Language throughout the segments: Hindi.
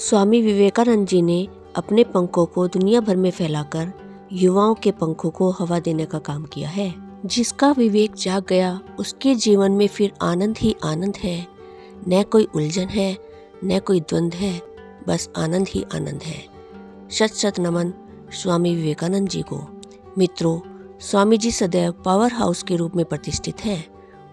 स्वामी विवेकानंद जी ने अपने पंखों को दुनिया भर में फैलाकर युवाओं के पंखों को हवा देने का काम किया है। जिसका विवेक जाग गया उसके जीवन में फिर आनंद ही आनंद है। न कोई उलझन है, न कोई द्वंद्व है, बस आनंद ही आनंद है। शत शत नमन स्वामी विवेकानंद जी को। मित्रों, स्वामी जी सदैव पावर हाउस के रूप में प्रतिष्ठित हैं।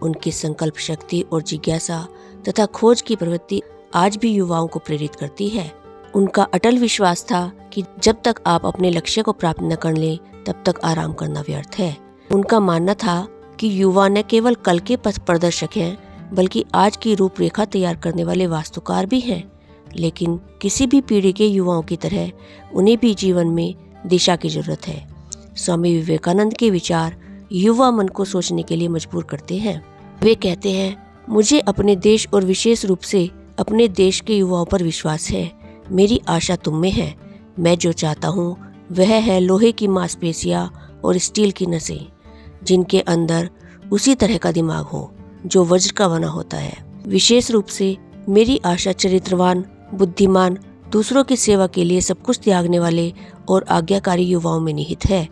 उनकी संकल्प शक्ति और जिज्ञासा तथा खोज की प्रवृत्ति आज भी युवाओं को प्रेरित करती है। उनका अटल विश्वास था कि जब तक आप अपने लक्ष्य को प्राप्त न कर लें तब तक आराम करना व्यर्थ है। उनका मानना था कि युवा न केवल कल के पथ प्रदर्शक हैं, बल्कि आज की रूपरेखा तैयार करने वाले वास्तुकार भी हैं। लेकिन किसी भी पीढ़ी के युवाओं की तरह उन्हें भी जीवन में दिशा की जरूरत है। स्वामी विवेकानंद के विचार युवा मन को सोचने के लिए मजबूर करते हैं। वे कहते हैं, मुझे अपने देश और विशेष रूप से अपने देश के युवाओं पर विश्वास है। मेरी आशा तुम में है। मैं जो चाहता हूँ वह है लोहे की मांसपेशियाँ और स्टील की नसें, जिनके अंदर उसी तरह का दिमाग हो जो वज्र का बना होता है। विशेष रूप से मेरी आशा चरित्रवान, बुद्धिमान, दूसरों की सेवा के लिए सब कुछ त्यागने वाले और आज्ञाकारी युवाओं में निहित है,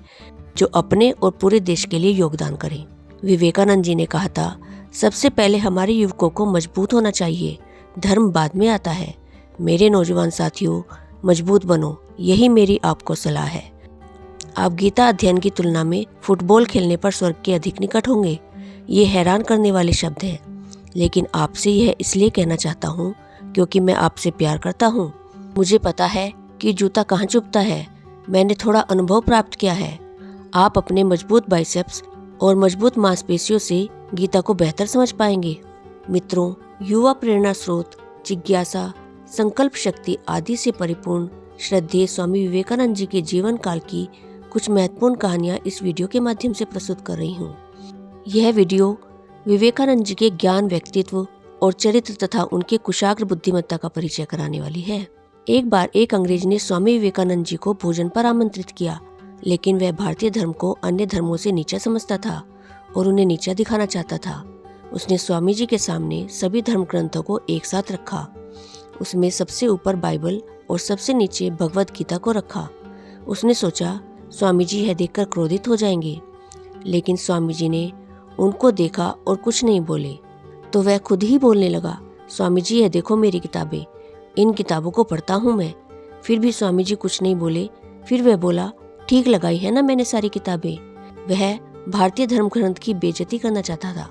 जो अपने और पूरे देश के लिए योगदान करें। विवेकानंद जी ने कहा था, सबसे पहले हमारे युवकों को मजबूत होना चाहिए, धर्म बाद में आता है। मेरे नौजवान साथियों, मजबूत बनो, यही मेरी आपको सलाह है। आप गीता अध्ययन की तुलना में फुटबॉल खेलने पर स्वर्ग के अधिक निकट होंगे। ये हैरान करने वाले शब्द हैं, लेकिन आपसे यह इसलिए कहना चाहता हूँ क्योंकि मैं आपसे प्यार करता हूँ। मुझे पता है कि जूता कहाँ चुभता है। मैंने थोड़ा अनुभव प्राप्त किया है। आप अपने मजबूत बाइसेप्स और मजबूत मांसपेशियों से गीता को बेहतर समझ पाएंगे। मित्रों, युवा प्रेरणा स्रोत, जिज्ञासा, संकल्प शक्ति आदि से परिपूर्ण श्रद्धेय स्वामी विवेकानंद जी के जीवन काल की कुछ महत्वपूर्ण कहानियां इस वीडियो के माध्यम से प्रस्तुत कर रही हूँ। यह वीडियो विवेकानंद जी के ज्ञान, व्यक्तित्व और चरित्र तथा उनके कुशाग्र बुद्धिमत्ता का परिचय कराने वाली है। एक बार एक अंग्रेज ने स्वामी विवेकानंद जी को भोजन पर आमंत्रित किया, लेकिन वह भारतीय धर्म को अन्य धर्मों से नीचा समझता था और उन्हें नीचा दिखाना चाहता था। उसने स्वामी जी के सामने सभी धर्म ग्रंथों को एक साथ रखा। उसमें सबसे ऊपर बाइबल और सबसे नीचे भगवद गीता को रखा। उसने सोचा स्वामी जी यह देखकर क्रोधित हो जाएंगे, लेकिन स्वामी जी ने उनको देखा और कुछ नहीं बोले। तो वह खुद ही बोलने लगा, स्वामी जी यह देखो मेरी किताबें, इन किताबों को पढ़ता हूँ मैं। फिर भी स्वामी जी कुछ नहीं बोले। फिर वह बोला, ठीक लगाई है ना मैंने सारी किताबें। वह भारतीय धर्म ग्रंथ की बेइज्जती करना चाहता था।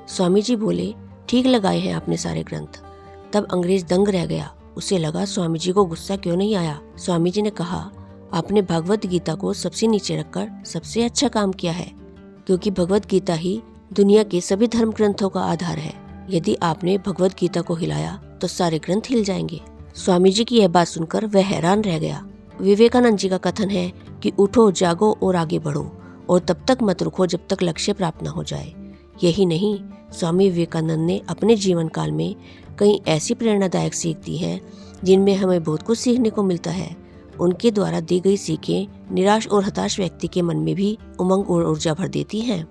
स्वामी जी बोले, ठीक लगाए हैं आपने सारे ग्रंथ। तब अंग्रेज दंग रह गया। उसे लगा स्वामी जी को गुस्सा क्यों नहीं आया। स्वामी जी ने कहा, आपने भगवद गीता को सबसे नीचे रखकर सबसे अच्छा काम किया है, क्योंकि भगवद गीता ही दुनिया के सभी धर्म ग्रंथों का आधार है। यदि आपने भगवद गीता को हिलाया तो सारे ग्रंथ हिल जाएंगे। स्वामी जी की यह बात सुनकर वह हैरान रह गया। विवेकानंद जी का कथन है कि उठो, जागो और आगे बढ़ो, और तब तक मत रुको जब तक लक्ष्य प्राप्त न हो जाए। यही नहीं, स्वामी विवेकानंद ने अपने जीवन काल में कई ऐसी प्रेरणादायक सीख दी हैं जिनमें हमें बहुत कुछ सीखने को मिलता है। उनके द्वारा दी गई सीखें निराश और हताश व्यक्ति के मन में भी उमंग और ऊर्जा भर देती हैं।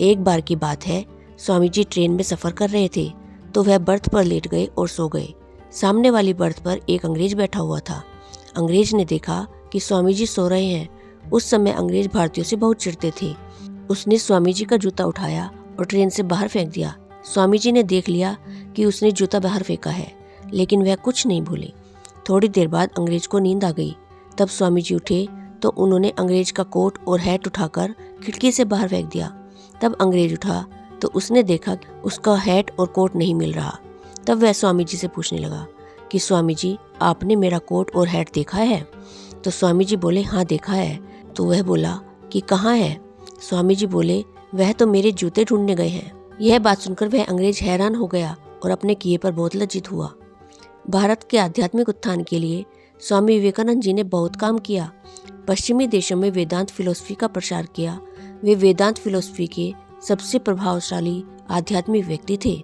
एक बार की बात है, स्वामी जी ट्रेन में सफर कर रहे थे तो वह बर्थ पर लेट गए और सो गए। सामने वाली बर्थ पर एक अंग्रेज बैठा हुआ था। अंग्रेज ने देखा कि स्वामी जी सो रहे हैं। उस समय अंग्रेज भारतीयों से बहुत चिढ़ते थे। उसने स्वामी जी का जूता उठाया और ट्रेन से बाहर फेंक दिया। स्वामी जी ने देख लिया कि उसने जूता बाहर फेंका है, लेकिन वह कुछ नहीं भूले। थोड़ी देर बाद अंग्रेज को नींद आ गई। तब स्वामी जी उठे तो उन्होंने अंग्रेज का कोट और हैट उठाकर खिड़की से बाहर फेंक दिया। तब अंग्रेज उठा तो उसने देखा कि उसका हैट और कोट नहीं मिल रहा। तब वह स्वामी जी से पूछने लगा कि स्वामी जी, आपने मेरा कोट और हैट देखा है? तो स्वामी जी बोले, हाँ देखा है। तो वह बोला कि कहाँ है? स्वामी जी बोले, वह तो मेरे जूते ढूंढने गए हैं। यह बात सुनकर वह अंग्रेज हैरान हो गया और अपने किए पर बहुत लज्जित हुआ। भारत के आध्यात्मिक उत्थान के लिए स्वामी विवेकानंद जी ने बहुत काम किया। पश्चिमी देशों में वेदांत फिलॉसफी का प्रसार किया। वे वेदांत फिलॉसफी के सबसे प्रभावशाली आध्यात्मिक व्यक्ति थे।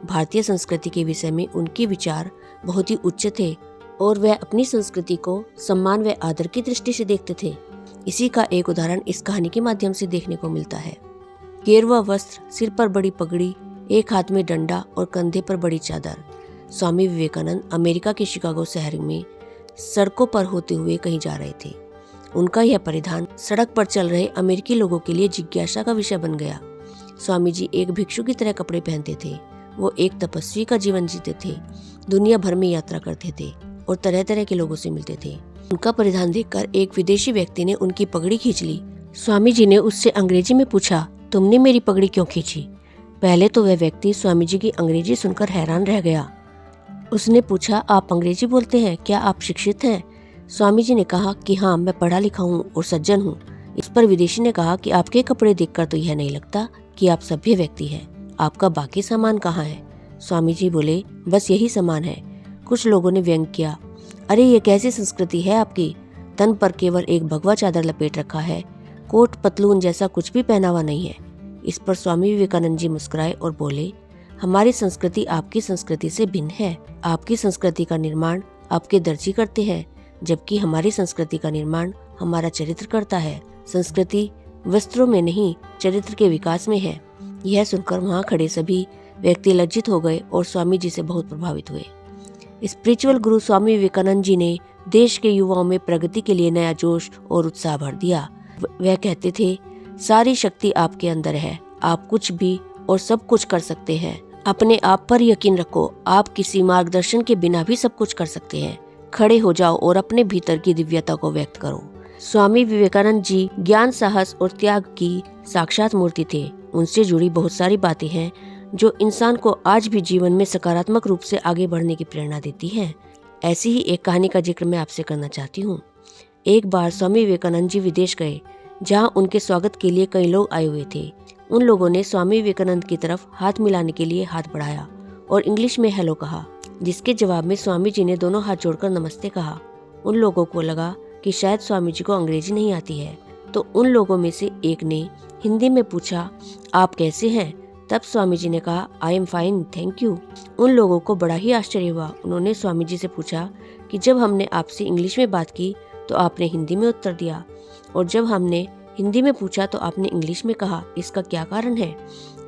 भारतीय संस्कृति के विषय में उनके विचार बहुत ही उच्च थे और वह अपनी संस्कृति को सम्मान व आदर की दृष्टि से देखते थे। इसी का एक उदाहरण इस कहानी के माध्यम से देखने को मिलता है। गेरुआ वस्त्र, सिर पर बड़ी पगड़ी, एक हाथ में डंडा और कंधे पर बड़ी चादर। स्वामी विवेकानंद अमेरिका के शिकागो शहर में सड़कों पर होते हुए कहीं जा रहे थे। उनका यह परिधान सड़क पर चल रहे अमेरिकी लोगों के लिए जिज्ञासा का विषय बन गया। स्वामी जी एक भिक्षु की तरह कपड़े पहनते थे। वो एक तपस्वी का जीवन जीते थे, दुनिया भर में यात्रा करते थे और तरह तरह के लोगों से मिलते थे। उनका परिधान देखकर एक विदेशी व्यक्ति ने उनकी पगड़ी खींच ली। स्वामी जी ने उससे अंग्रेजी में पूछा, तुमने मेरी पगड़ी क्यों खींची? पहले तो वह व्यक्ति स्वामी जी की अंग्रेजी सुनकर हैरान रह गया। उसने पूछा, आप अंग्रेजी बोलते हैं, क्या आप शिक्षित हैं? स्वामी जी ने कहा कि हाँ, मैं पढ़ा लिखा हूँ और सज्जन हूँ। इस पर विदेशी ने कहा कि आपके कपड़े देखकर तो यह नहीं लगता कि आप सभ्य व्यक्ति हैं। आपका बाकी सामान कहाँ है? स्वामी जी बोले, बस यही सामान है। कुछ लोगों ने व्यंग किया, अरे ये कैसी संस्कृति है आपकी? तन पर केवल एक भगवा चादर लपेट रखा है, कोट पतलून जैसा कुछ भी पहना हुआ नहीं है। इस पर स्वामी विवेकानंद जी मुस्कुराए और बोले, हमारी संस्कृति आपकी संस्कृति से भिन्न है। आपकी संस्कृति का निर्माण आपके दर्जी करते हैं, जबकि हमारी संस्कृति का निर्माण हमारा चरित्र करता है। संस्कृति वस्त्रों में नहीं, चरित्र के विकास में है। यह सुनकर वहाँ खड़े सभी व्यक्ति लज्जित हो गए और स्वामी जी से बहुत प्रभावित हुए। स्पिरिचुअल गुरु स्वामी विवेकानंद जी ने देश के युवाओं में प्रगति के लिए नया जोश और उत्साह भर दिया। वह कहते थे, सारी शक्ति आपके अंदर है, आप कुछ भी और सब कुछ कर सकते हैं। अपने आप पर यकीन रखो, आप किसी मार्गदर्शन के बिना भी सब कुछ कर सकते हैं। खड़े हो जाओ और अपने भीतर की दिव्यता को व्यक्त करो। स्वामी विवेकानंद जी ज्ञान, साहस और त्याग की साक्षात मूर्ति थे। उनसे जुड़ी बहुत सारी बातें हैं जो इंसान को आज भी जीवन में सकारात्मक रूप से आगे बढ़ने की प्रेरणा देती हैं। ऐसी ही एक कहानी का जिक्र मैं आपसे करना चाहती हूँ। एक बार स्वामी विवेकानंद जी विदेश गए, जहाँ उनके स्वागत के लिए कई लोग आए हुए थे। उन लोगों ने स्वामी विवेकानंद की तरफ हाथ मिलाने के लिए हाथ बढ़ाया और इंग्लिश में हेलो कहा, जिसके जवाब में स्वामी जी ने दोनों हाथ जोड़कर नमस्ते कहा। उन लोगों को लगा कि शायद स्वामी जी को अंग्रेजी नहीं आती है, तो उन लोगों में से एक ने हिंदी में पूछा, आप कैसे हैं? तब स्वामी जी ने कहा, I am fine, thank you. उन लोगों को बड़ा ही आश्चर्य हुआ। उन्होंने स्वामी जी से पूछा कि जब हमने आपसे इंग्लिश में बात की तो आपने हिंदी में उत्तर दिया, और जब हमने हिंदी में पूछा तो आपने इंग्लिश में कहा, इसका क्या कारण है?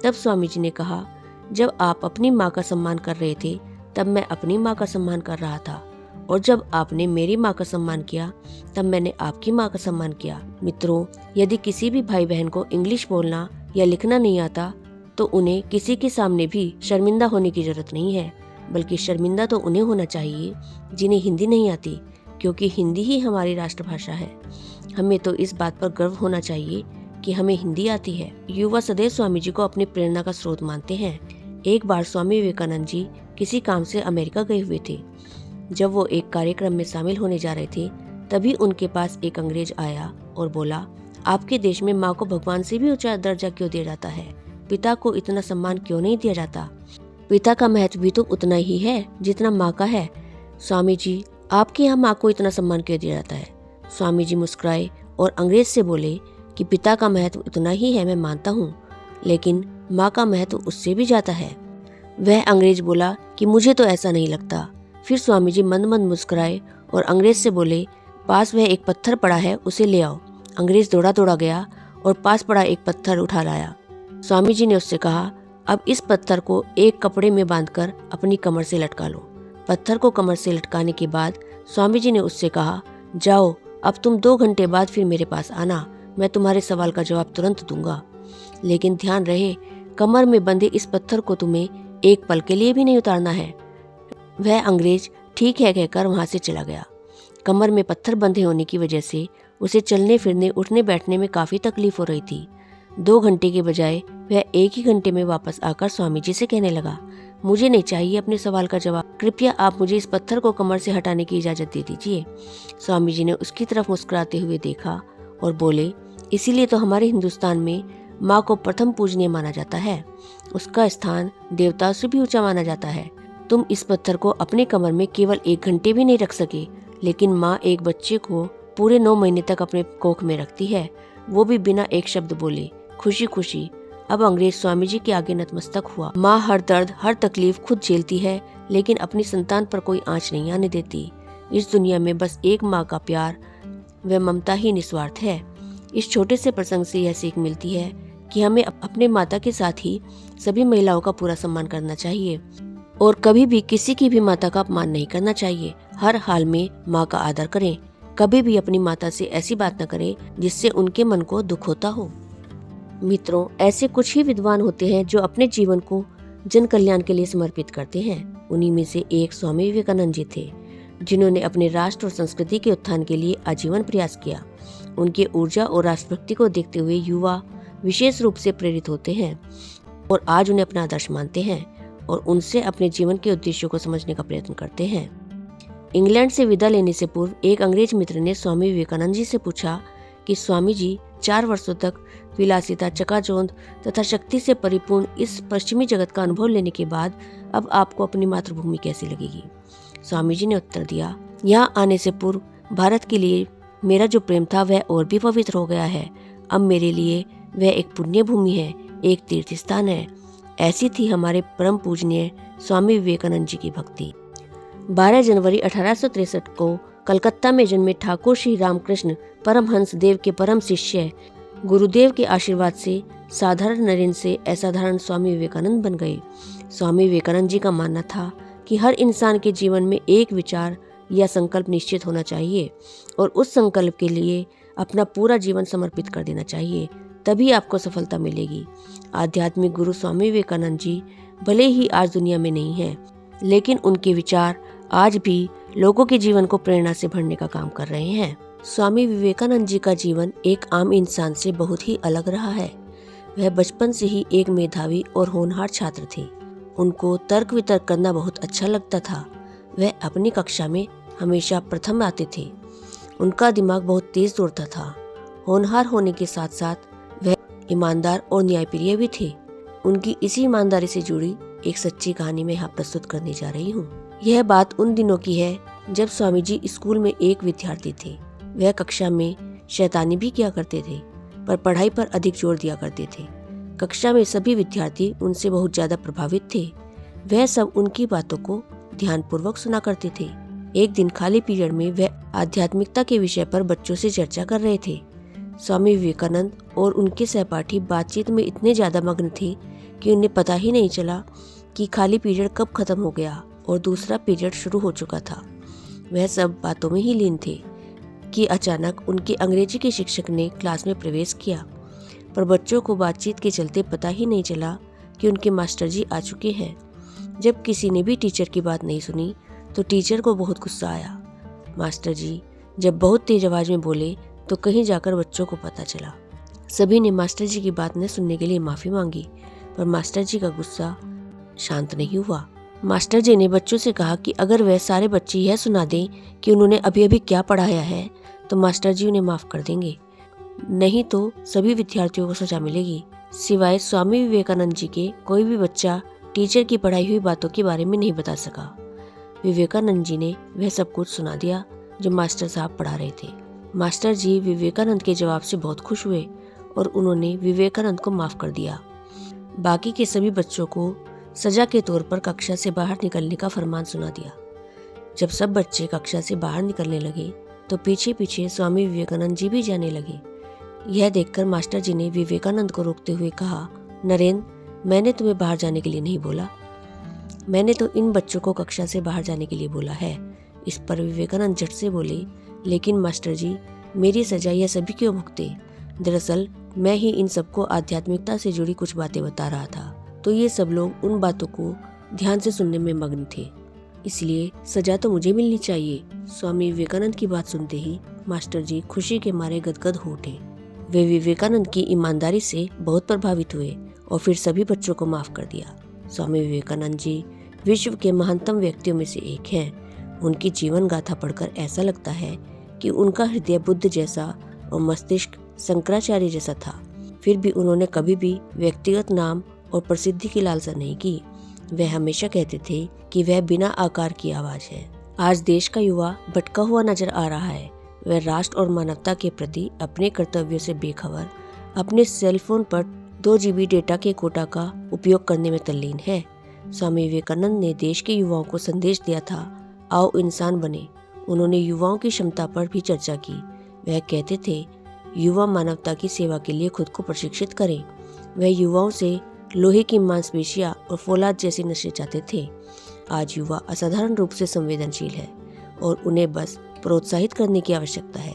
तब स्वामी जी ने कहा, जब आप अपनी माँ का सम्मान कर रहे थे तब मैं अपनी माँ का सम्मान कर रहा था, और जब आपने मेरी माँ का सम्मान किया तब मैंने आपकी माँ का सम्मान किया। मित्रों, यदि किसी भी भाई बहन को इंग्लिश बोलना या लिखना नहीं आता तो उन्हें किसी के सामने भी शर्मिंदा होने की जरूरत नहीं है, बल्कि शर्मिंदा तो उन्हें होना चाहिए जिन्हें हिंदी नहीं आती, क्योंकि हिंदी ही हमारी राष्ट्रभाषा है। हमें तो इस बात पर गर्व होना चाहिए कि हमें हिंदी आती है। युवा सदैव स्वामी जी को अपनी प्रेरणा का स्रोत मानते हैं। एक बार स्वामी विवेकानंद जी किसी काम से अमेरिका गए हुए थे। जब वो एक कार्यक्रम में शामिल होने जा रहे थे, तभी उनके पास एक अंग्रेज आया और बोला, आपके देश में माँ को भगवान से भी ऊंचा दर्जा क्यों दिया जाता है? पिता को इतना सम्मान क्यों नहीं दिया जाता? पिता का महत्व भी तो उतना ही है जितना माँ का है। स्वामी जी, आपके यहाँ माँ को इतना सम्मान क्यों दिया जाता है? स्वामी जी मुस्कुराए और अंग्रेज से बोले कि पिता का महत्व उतना ही है, मैं मानता हूँ, लेकिन माँ का महत्व उससे भी ज्यादा है। वह अंग्रेज बोला कि मुझे तो ऐसा नहीं लगता। फिर स्वामी जी मंद मंद मुस्कुराए और अंग्रेज से बोले, पास वह एक पत्थर पड़ा है, उसे ले आओ। अंग्रेज दौड़ा दौड़ा गया और पास पड़ा एक पत्थर उठा लाया। स्वामी जी ने उससे कहा, अब इस पत्थर को एक कपड़े में बांधकर अपनी कमर से लटका लो। पत्थर को कमर से लटकाने के बाद स्वामी जी ने उससे कहा, जाओ, अब तुम 2 घंटे बाद फिर मेरे पास आना, मैं तुम्हारे सवाल का जवाब तुरंत दूंगा। लेकिन ध्यान रहे, कमर में बंधे इस पत्थर को तुम्हें एक पल के लिए भी नहीं उतारना है। वह अंग्रेज ठीक है कहकर वहां से चला गया। कमर में पत्थर बंधे होने की वजह से उसे चलने फिरने, उठने बैठने में काफी तकलीफ हो रही थी। 2 घंटे के बजाय वह 1 ही घंटे में वापस आकर स्वामी जी से कहने लगा, मुझे नहीं चाहिए अपने सवाल का जवाब, कृपया आप मुझे इस पत्थर को कमर से हटाने की इजाजत दे दीजिए। स्वामी जी ने उसकी तरफ मुस्कुराते हुए देखा और बोले, इसीलिए तो हमारे हिंदुस्तान में माँ को प्रथम पूजनीय माना जाता है, उसका स्थान देवताओं से भी ऊंचा माना जाता है। तुम इस पत्थर को अपने कमर में केवल 1 घंटे भी नहीं रख सके, लेकिन माँ एक बच्चे को पूरे 9 महीने तक अपने कोख में रखती है, वो भी बिना एक शब्द बोले, खुशी खुशी। अब अंग्रेज स्वामी जी के आगे नतमस्तक हुआ। माँ हर दर्द, हर तकलीफ खुद झेलती है, लेकिन अपनी संतान पर कोई आंच नहीं आने देती। इस दुनिया में बस एक माँ का प्यार व ममता ही निस्वार्थ है। इस छोटे से प्रसंग से यह सीख मिलती है कि हमें अपने माता के साथ ही सभी महिलाओं का पूरा सम्मान करना चाहिए। और कभी भी किसी की भी माता का अपमान नहीं करना चाहिए। हर हाल में माँ का आदर करें। कभी भी अपनी माता से ऐसी बात न करें जिससे उनके मन को दुख होता हो। मित्रों, ऐसे कुछ ही विद्वान होते हैं जो अपने जीवन को जन कल्याण के लिए समर्पित करते हैं। उन्हीं में से एक स्वामी विवेकानंद जी थे, जिन्होंने अपने राष्ट्र और संस्कृति के उत्थान के लिए आजीवन प्रयास किया। उनके ऊर्जा और राष्ट्रभक्ति को देखते हुए युवा विशेष रूप से प्रेरित होते हैं और आज उन्हें अपना आदर्श मानते हैं और उनसे अपने जीवन के उद्देश्यों को समझने का प्रयत्न करते हैं। इंग्लैंड से विदा लेने से पूर्व एक अंग्रेज मित्र ने स्वामी विवेकानंद जी से पूछा कि स्वामी जी, 4 वर्षों तक विलासिता, चकाचौंध तथा शक्ति से परिपूर्ण इस पश्चिमी जगत का अनुभव लेने के बाद अब आपको अपनी मातृभूमि कैसी लगेगी? स्वामी जी ने उत्तर दिया, यहाँ आने से पूर्व भारत के लिए मेरा जो प्रेम था वह और भी पवित्र हो गया है। अब मेरे लिए वह एक पुण्य भूमि है, एक तीर्थ स्थान है। ऐसी थी हमारे परम पूजनीय स्वामी विवेकानंद जी की भक्ति। 12 जनवरी 1863 को कलकत्ता में जन्मे ठाकुर श्री रामकृष्ण परमहंस देव के परम शिष्य गुरुदेव के आशीर्वाद से साधारण नरेन से असाधारण स्वामी विवेकानंद बन गए। स्वामी विवेकानंद जी का मानना था कि हर इंसान के जीवन में एक विचार या संकल्प निश्चित होना चाहिए और उस संकल्प के लिए अपना पूरा जीवन समर्पित कर देना चाहिए, तभी आपको सफलता मिलेगी। आध्यात्मिक गुरु स्वामी विवेकानंद जी भले ही आज दुनिया में नहीं हैं, लेकिन उनके विचार आज भी लोगों के जीवन को प्रेरणा से भरने का काम कर रहे हैं। स्वामी विवेकानंद जी का जीवन एक आम इंसान से बहुत ही अलग रहा है। वह बचपन से ही एक मेधावी और होनहार छात्र थे। उनको तर्क वितर्क करना बहुत अच्छा लगता था। वह अपनी कक्षा में हमेशा प्रथम आते थे। उनका दिमाग बहुत तेज दौड़ता था। होनहार होने के साथ साथ वह ईमानदार और न्यायप्रिय भी थे। उनकी इसी ईमानदारी से जुड़ी एक सच्ची कहानी मैं यहाँ प्रस्तुत करने जा रही हूँ। यह बात उन दिनों की है जब स्वामी जी स्कूल में एक विद्यार्थी थे। वह कक्षा में शैतानी भी किया करते थे, पर पढ़ाई पर अधिक जोर दिया करते थे। कक्षा में सभी विद्यार्थी उनसे बहुत ज्यादा प्रभावित थे। वह सब उनकी बातों को ध्यानपूर्वक सुना करते थे। एक दिन खाली पीरियड में वह आध्यात्मिकता के विषय पर बच्चों से चर्चा कर रहे थे। स्वामी विवेकानंद और उनके सहपाठी बातचीत में इतने ज्यादा मग्न थे कि उन्हें पता ही नहीं चला कि खाली पीरियड कब खत्म हो गया और दूसरा पीरियड शुरू हो चुका था। वह सब बातों में ही लीन थे कि अचानक उनके अंग्रेजी के शिक्षक ने क्लास में प्रवेश किया, पर बच्चों को बातचीत के चलते पता ही नहीं चला कि उनके मास्टर जी आ चुके हैं। जब किसी ने भी टीचर की बात नहीं सुनी तो टीचर को बहुत गुस्सा आया। मास्टर जी जब बहुत तेज आवाज में बोले तो कहीं जाकर बच्चों को पता चला। सभी ने मास्टर जी की बात न सुनने के लिए माफी मांगी, पर मास्टर जी का गुस्सा शांत नहीं हुआ। मास्टर जी ने बच्चों से कहा कि अगर वह सारे बच्चे यह सुना दें कि उन्होंने अभी अभी क्या पढ़ाया है तो मास्टर जी उन्हें माफ कर देंगे, नहीं तो सभी विद्यार्थियों को सजा मिलेगी। सिवाय स्वामी विवेकानंद जी के कोई भी बच्चा टीचर की पढ़ाई हुई बातों के बारे में नहीं बता सका। विवेकानंद जी ने वह सब कुछ सुना दिया जो मास्टर साहब पढ़ा रहे थे। मास्टर जी विवेकानंद के जवाब से बहुत खुश हुए और उन्होंने विवेकानंद को माफ कर दिया। बाकी के सभी बच्चों को सजा के तौर पर कक्षा से बाहर निकलने का फरमान सुना दिया। जब सब बच्चे कक्षा से बाहर निकलने लगे तो पीछे पीछे स्वामी विवेकानंद जी भी जाने लगे। यह देखकर मास्टर जी ने विवेकानंद को रोकते हुए कहा, नरेन, मैंने तुम्हें बाहर जाने के लिए नहीं बोला, मैंने तो इन बच्चों को कक्षा से बाहर जाने के लिए बोला है। इस पर विवेकानंद झट से बोले, लेकिन मास्टर जी, मेरी सजा यह सभी क्यों भुगते? दरअसल मैं ही इन सबको आध्यात्मिकता से जुड़ी कुछ बातें बता रहा था, तो ये सब लोग उन बातों को ध्यान से सुनने में मग्न थे, इसलिए सजा तो मुझे मिलनी चाहिए। स्वामी विवेकानंद की बात सुनते ही मास्टर जी खुशी के मारे गदगद हो उठे। वे विवेकानंद की ईमानदारी से बहुत प्रभावित हुए और फिर सभी बच्चों को माफ कर दिया। स्वामी विवेकानंद जी विश्व के महानतम व्यक्तियों में से एक हैं। उनकी जीवन गाथा पढ़कर ऐसा लगता है कि उनका हृदय बुद्ध जैसा और मस्तिष्क शंकराचार्य जैसा था। फिर भी उन्होंने कभी भी व्यक्तिगत नाम और प्रसिद्धि की लालसा नहीं की। वह हमेशा कहते थे कि वह बिना आकार की आवाज है। आज देश का युवा भटका हुआ नजर आ रहा है। वह राष्ट्र और मानवता के प्रति अपने कर्तव्यों से बेखबर अपने सेलफोन पर 2 GB डेटा के कोटा का उपयोग करने में तल्लीन है। स्वामी विवेकानंद ने देश के युवाओं को संदेश दिया था, आओ इंसान बने। उन्होंने युवाओं की क्षमता पर भी चर्चा की। वह कहते थे, युवा मानवता की सेवा के लिए खुद को प्रशिक्षित करें। वह युवाओं से लोहे की मांसपेशियां और फौलाद जैसे नशे चाहते थे। आज युवा असाधारण रूप से संवेदनशील है और उन्हें बस प्रोत्साहित करने की आवश्यकता है।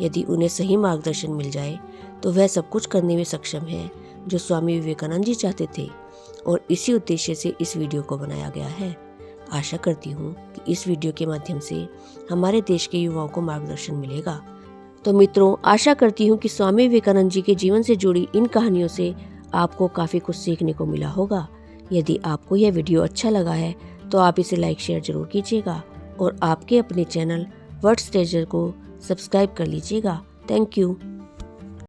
यदि उन्हें सही मार्गदर्शन मिल जाए तो वह सब कुछ करने में सक्षम है जो स्वामी विवेकानंद जी चाहते थे, और इसी उद्देश्य से इस वीडियो को बनाया गया है। आशा करती हूँ कि इस वीडियो के माध्यम से हमारे देश के युवाओं को मार्गदर्शन मिलेगा। तो मित्रों, आशा करती हूँ कि स्वामी विवेकानंद जी के जीवन से जुड़ी इन कहानियों से आपको काफ़ी कुछ सीखने को मिला होगा। यदि आपको यह वीडियो अच्छा लगा है तो आप इसे लाइक शेयर जरूर कीजिएगा और आपके अपने चैनल वर्ड्स ट्रेजर को सब्सक्राइब कर लीजिएगा। Thank you.